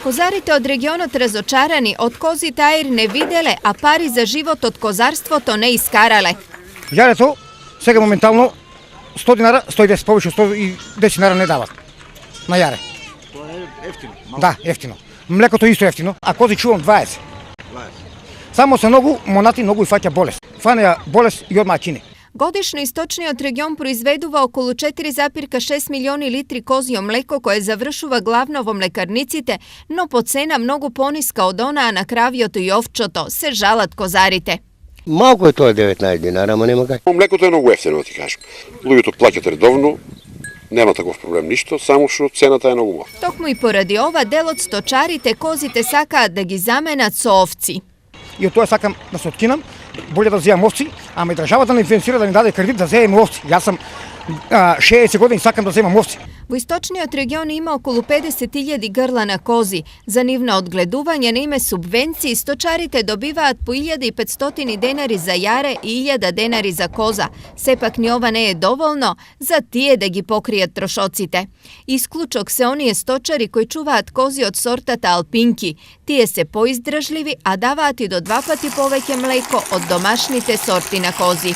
Козарите од регионот разочарани, од кози таир не виделе, а пари за живот од козарството не искарале. Јарето сега моментално 100 динара, 110, повеќе 110 динара не дават на јаре. Тоа е ефтино. Да, ефтино. Млекото исто ефтино, а кози чувам 20. Само се многу монати, многу и фаќа болест. Фанеа болест и одма кине. Годишно источниот регион произведува околу 4,6 милиони литри козјо млеко кое завршува главно во млекарниците, но по цена многу пониска од онаа на кравиото и овчото, се жалат козарите. Малко е тоа 19 динара, ама нема кај. Млекото е многу ефтино, ти кажам. Луѓето плаќаат редовно, нема таков проблем ништо, само што цената е многу мала. Токму и поради ова дел од сточарите козите сакаат да ги заменат со овци. И од тоа сакам да се откинам, боле да земам овци, ама и државата не финансира да ми даде кредит да земам овци. Јас сум 60 години сакам да земам овци. Во источниот регион има околу 50.000 грла на кози. За нивно одгледување на име субвенции, сточарите добиваат по 1500 денари за јаре и 1000 денари за коза. Сепак ни ова не е доволно за тие да ги покријат трошоците. Исклучок се оние сточари кои чуваат кози од сортата алпинки. Тие се поиздржливи, а даваат и до 2 пати повеќе млеко од домашните сорти на кози.